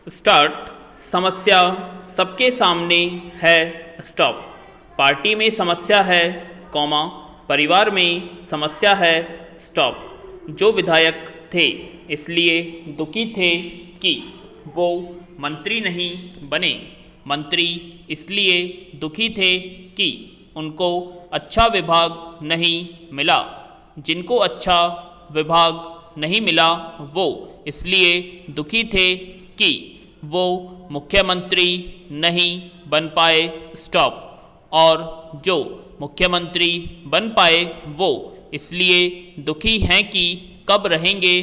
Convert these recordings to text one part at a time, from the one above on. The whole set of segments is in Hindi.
स्टार्ट। समस्या सबके सामने है, स्टॉप। पार्टी में समस्या है, कॉमा, परिवार में समस्या है, स्टॉप। जो विधायक थे इसलिए दुखी थे कि वो मंत्री नहीं बने। मंत्री इसलिए दुखी थे कि उनको अच्छा विभाग नहीं मिला। जिनको अच्छा विभाग नहीं मिला वो इसलिए दुखी थे कि वो मुख्यमंत्री नहीं बन पाए, स्टॉप। और जो मुख्यमंत्री बन पाए वो इसलिए दुखी हैं कि कब रहेंगे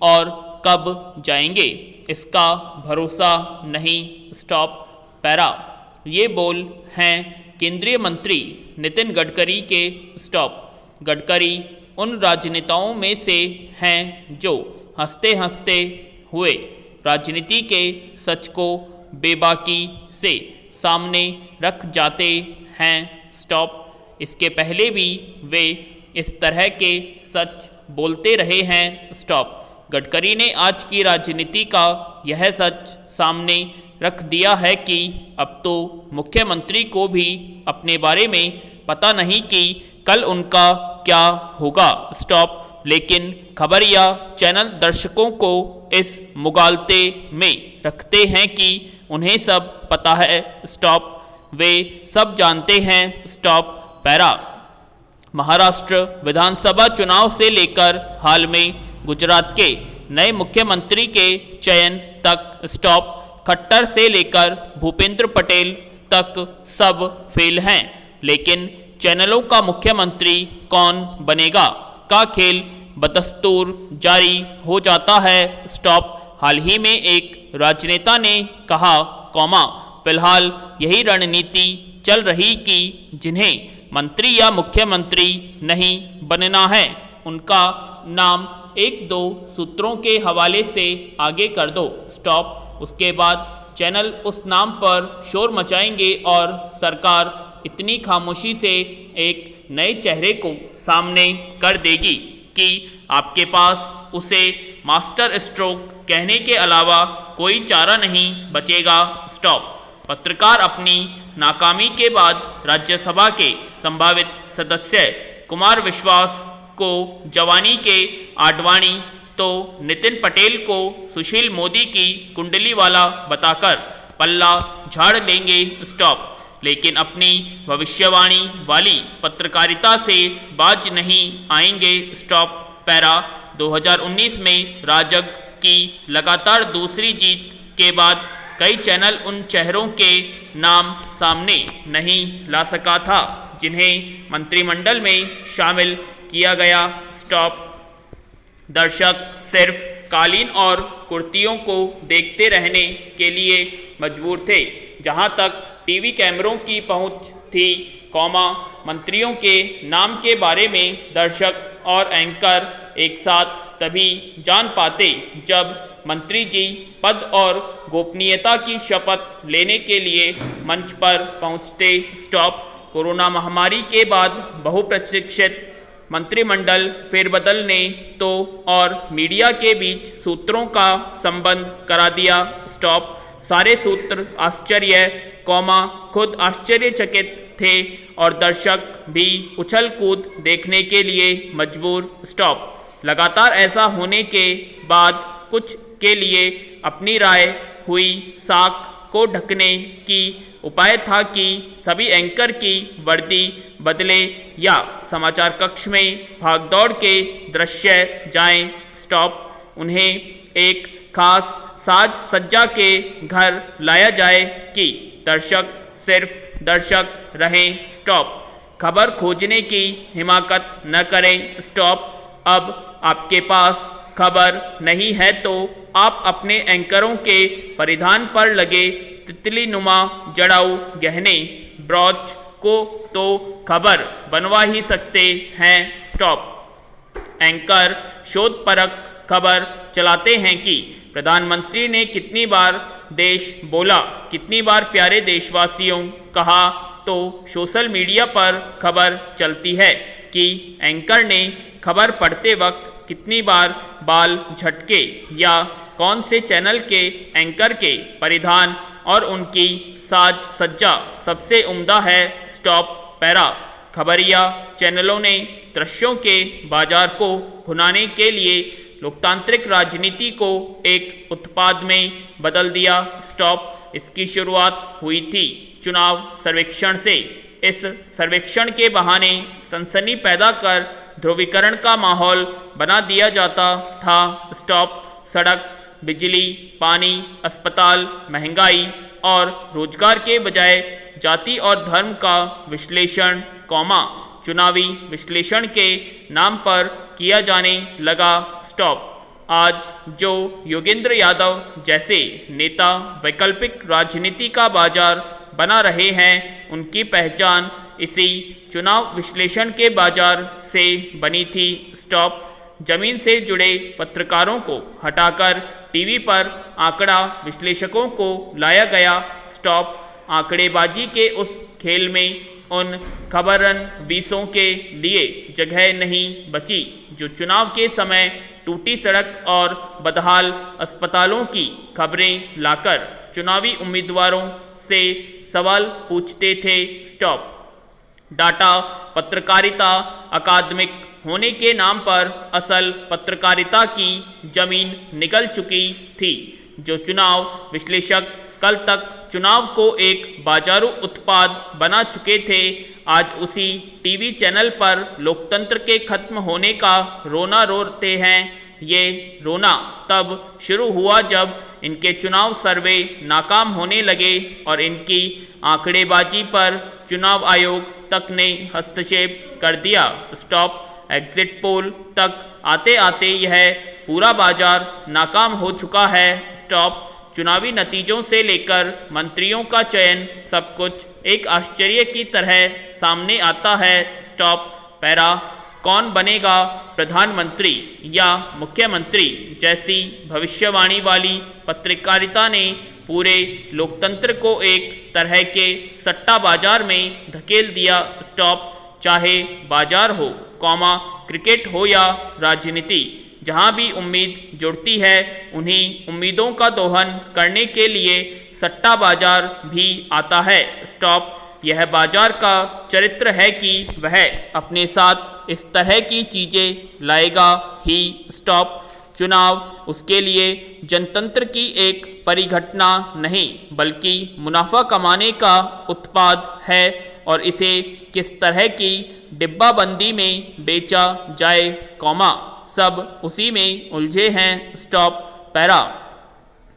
और कब जाएंगे, इसका भरोसा नहीं, स्टॉप। पैरा। ये बोल हैं केंद्रीय मंत्री नितिन गडकरी के, स्टॉप। गडकरी उन राजनेताओं में से हैं जो हंसते हंसते हुए राजनीति के सच को बेबाकी से सामने रख जाते हैं, स्टॉप। इसके पहले भी वे इस तरह के सच बोलते रहे हैं, स्टॉप। गडकरी ने आज की राजनीति का यह सच सामने रख दिया है कि अब तो मुख्यमंत्री को भी अपने बारे में पता नहीं कि कल उनका क्या होगा, स्टॉप। लेकिन खबर या चैनल दर्शकों को इस मुगालते में रखते हैं कि उन्हें सब पता है, स्टॉप। वे सब जानते हैं, स्टॉप। पैरा। महाराष्ट्र विधानसभा चुनाव से लेकर हाल में गुजरात के नए मुख्यमंत्री के चयन तक, स्टॉप। खट्टर से लेकर भूपेंद्र पटेल तक सब फेल हैं। लेकिन चैनलों का मुख्यमंत्री कौन बनेगा का खेल बदस्तूर जारी हो जाता है, स्टॉप। हाल ही में एक राजनेता ने कहा, कॉमा, फिलहाल यही रणनीति चल रही कि जिन्हें मंत्री या मुख्यमंत्री नहीं बनना है उनका नाम एक दो सूत्रों के हवाले से आगे कर दो, स्टॉप। उसके बाद चैनल उस नाम पर शोर मचाएंगे और सरकार इतनी खामोशी से एक नए चेहरे को सामने कर देगी कि आपके पास उसे मास्टर स्ट्रोक कहने के अलावा कोई चारा नहीं बचेगा, स्टॉप। पत्रकार अपनी नाकामी के बाद राज्यसभा के संभावित सदस्य कुमार विश्वास को जवानी के आडवाणी तो नितिन पटेल को सुशील मोदी की कुंडली वाला बताकर पल्ला झाड़ लेंगे, स्टॉप। लेकिन अपनी भविष्यवाणी वाली पत्रकारिता से बाज नहीं आएंगे, स्टॉप। पैरा। 2019 में राजग की लगातार दूसरी जीत के बाद कई चैनल उन चेहरों के नाम सामने नहीं ला सका था जिन्हें मंत्रिमंडल में शामिल किया गया, स्टॉप। दर्शक सिर्फ कालीन और कुर्तियों को देखते रहने के लिए मजबूर थे जहां तक टीवी कैमरों की पहुंच थी, कॉमा, मंत्रियों के नाम के बारे में दर्शक और एंकर एक साथ तभी जान पाते जब मंत्री जी पद और गोपनीयता की शपथ लेने के लिए मंच पर पहुंचते, स्टॉप। कोरोना महामारी के बाद बहुप्रतीक्षित मंत्रिमंडल फेरबदल ने तो और मीडिया के बीच सूत्रों का संबंध करा दिया, स्टॉप। सारे सूत्र आश्चर्य, कॉमा, खुद आश्चर्यचकित थे और दर्शक भी उछल कूद देखने के लिए मजबूर, स्टॉप। लगातार ऐसा होने के बाद कुछ के लिए अपनी राय हुई साख को ढकने की उपाय था कि सभी एंकर की वर्दी बदले या समाचार कक्ष में भागदौड़ के दृश्य जाएं, स्टॉप। उन्हें एक खास साज सज्जा के घर लाया जाए कि दर्शक सिर्फ दर्शक रहें, स्टॉप। खबर खोजने की हिमाकत न करें, स्टॉप। अब आपके पास खबर नहीं है तो आप अपने एंकरों के परिधान पर लगे तितली नुमा जड़ाऊ गहने ब्रॉच को तो खबर बनवा ही सकते हैं, स्टॉप। एंकर शोधपरक खबर चलाते हैं कि प्रधानमंत्री ने कितनी बार देश बोला, कितनी बार प्यारे देशवासियों कहा, तो सोशल मीडिया पर खबर चलती है कि एंकर ने खबर पढ़ते वक्त कितनी बार बाल झटके या कौन से चैनल के एंकर के परिधान और उनकी साज सज्जा सबसे उम्दा है, स्टॉप। पैरा, खबरिया चैनलों ने दृश्यों के बाजार को भुनाने के लिए लोकतांत्रिक राजनीति को एक उत्पाद में बदल दिया, स्टॉप। इसकी शुरुआत हुई थी चुनाव सर्वेक्षण से। इस सर्वेक्षण के बहाने सनसनी पैदा कर ध्रुवीकरण का माहौल बना दिया जाता था, स्टॉप। सड़क, बिजली, पानी, अस्पताल, महंगाई और रोजगार के बजाय जाति और धर्म का विश्लेषण, कौमा, चुनावी विश्लेषण के नाम पर किया जाने लगा, स्टॉप। आज जो योगेंद्र यादव जैसे नेता वैकल्पिक राजनीति का बाजार बना रहे हैं, उनकी पहचान इसी चुनाव विश्लेषण के बाजार से बनी थी, स्टॉप। जमीन से जुड़े पत्रकारों को हटाकर टीवी पर आंकड़ा विश्लेषकों को लाया गया, स्टॉप। आंकड़ेबाजी के उस खेल में उन खबरनवीसों के लिए जगह नहीं बची जो चुनाव के समय टूटी सड़क और बदहाल अस्पतालों की खबरें लाकर चुनावी उम्मीदवारों से सवाल पूछते थे, स्टॉप। डाटा पत्रकारिता अकादमिक होने के नाम पर असल पत्रकारिता की जमीन निकल चुकी थी। जो चुनाव विश्लेषक कल तक चुनाव को एक बाजारू उत्पाद बना चुके थे, आज उसी टीवी चैनल पर लोकतंत्र के खत्म होने का रोना रोते हैं। ये रोना तब शुरू हुआ जब इनके चुनाव सर्वे नाकाम होने लगे और इनकी आंकड़ेबाजी पर चुनाव आयोग तक ने हस्तक्षेप कर दिया, स्टॉप। एग्जिट पोल तक आते आते यह पूरा बाजार नाकाम हो चुका है, स्टॉप। चुनावी नतीजों से लेकर मंत्रियों का चयन सब कुछ एक आश्चर्य की तरह सामने आता है, स्टॉप। पैरा, कौन बनेगा प्रधानमंत्री या मुख्यमंत्री जैसी भविष्यवाणी वाली पत्रकारिता ने पूरे लोकतंत्र को एक तरह के सट्टा बाजार में धकेल दिया, स्टॉप। चाहे बाजार हो, कौमा, क्रिकेट हो या राजनीति, जहां भी उम्मीद जुड़ती है उन्हीं उम्मीदों का दोहन करने के लिए सट्टा बाजार भी आता है, स्टॉप। यह बाजार का चरित्र है कि वह अपने साथ इस तरह की चीजें लाएगा ही, स्टॉप। चुनाव उसके लिए जनतंत्र की एक परिघटना नहीं बल्कि मुनाफा कमाने का उत्पाद है और इसे किस तरह की डिब्बाबंदी में बेचा जाए, कौमा, सब उसी में उलझे हैं, स्टॉप। पैरा,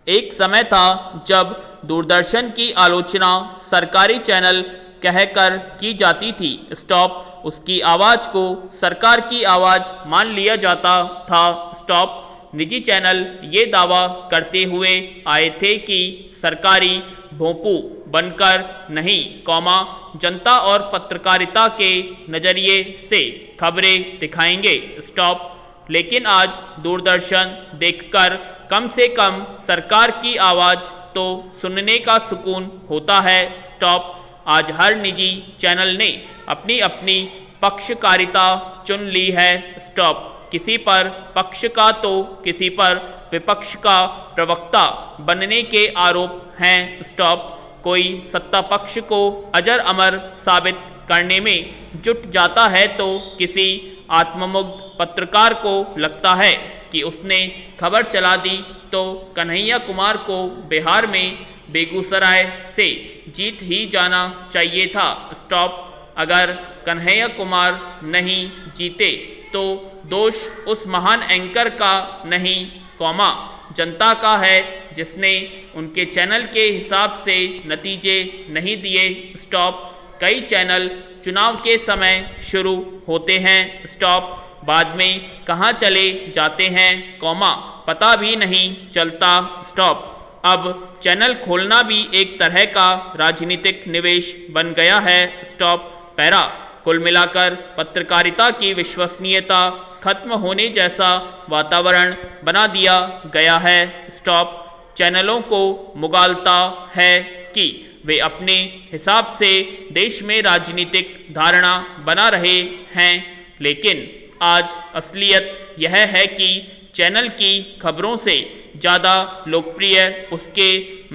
एक समय था जब दूरदर्शन की आलोचना सरकारी चैनल कहकर की जाती थी, स्टॉप। उसकी आवाज़ को सरकार की आवाज़ मान लिया जाता था, स्टॉप। निजी चैनल ये दावा करते हुए आए थे कि सरकारी भोंपू बनकर नहीं, कौमा, जनता और पत्रकारिता के नज़रिए से खबरें दिखाएंगे, स्टॉप। लेकिन आज दूरदर्शन देखकर कम से कम सरकार की आवाज़ तो सुनने का सुकून होता है, स्टॉप। आज हर निजी चैनल ने अपनी अपनी पक्षकारिता चुन ली है, स्टॉप। किसी पर पक्ष का तो किसी पर विपक्ष का प्रवक्ता बनने के आरोप हैं, स्टॉप। कोई सत्ता पक्ष को अजर अमर साबित करने में जुट जाता है तो किसी आत्ममुग्ध पत्रकार को लगता है कि उसने खबर चला दी तो कन्हैया कुमार को बिहार में बेगूसराय से जीत ही जाना चाहिए था, स्टॉप। अगर कन्हैया कुमार नहीं जीते तो दोष उस महान एंकर का नहीं, कौमा, जनता का है जिसने उनके चैनल के हिसाब से नतीजे नहीं दिए, स्टॉप। कई चैनल चुनाव के समय शुरू होते हैं, स्टॉप, बाद में कहाँ चले जाते हैं, कौमा, पता भी नहीं चलता, स्टॉप। अब चैनल खोलना भी एक तरह का राजनीतिक निवेश बन गया है, स्टॉप। पैरा, कुल मिलाकर पत्रकारिता की विश्वसनीयता खत्म होने जैसा वातावरण बना दिया गया है, स्टॉप। चैनलों को मुगालता है कि वे अपने हिसाब से देश में राजनीतिक धारणा बना रहे हैं, लेकिन आज असलियत यह है कि चैनल की खबरों से ज़्यादा लोकप्रिय उसके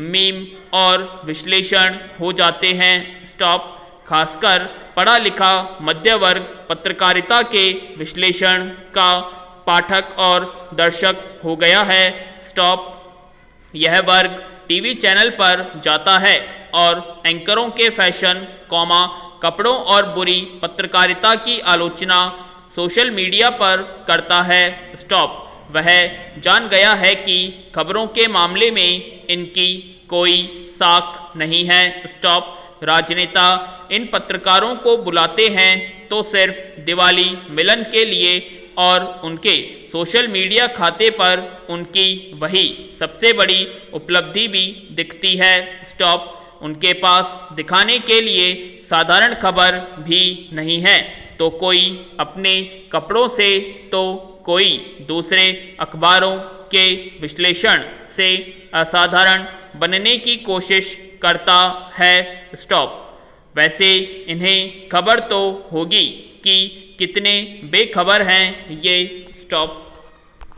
मीम और विश्लेषण हो जाते हैं। स्टॉप। खासकर पढ़ा लिखा मध्य वर्ग पत्रकारिता के विश्लेषण का पाठक और दर्शक हो गया है। स्टॉप। यह वर्ग टीवी चैनल पर जाता है और एंकरों के फैशन, कपड़ों और बुरी पत्रकारिता की आलोचना सोशल मीडिया पर करता है। स्टॉप। वह जान गया है कि खबरों के मामले में इनकी कोई साख नहीं है। स्टॉप। राजनेता इन पत्रकारों को बुलाते हैं तो सिर्फ दिवाली मिलन के लिए और उनके सोशल मीडिया खाते पर उनकी वही सबसे बड़ी उपलब्धि भी दिखती है। स्टॉप। उनके पास दिखाने के लिए साधारण खबर भी नहीं है, तो कोई अपने कपड़ों से तो कोई दूसरे अखबारों के विश्लेषण से असाधारण बनने की कोशिश करता है। स्टॉप। वैसे इन्हें खबर तो होगी कि कितने बेखबर हैं ये। स्टॉप।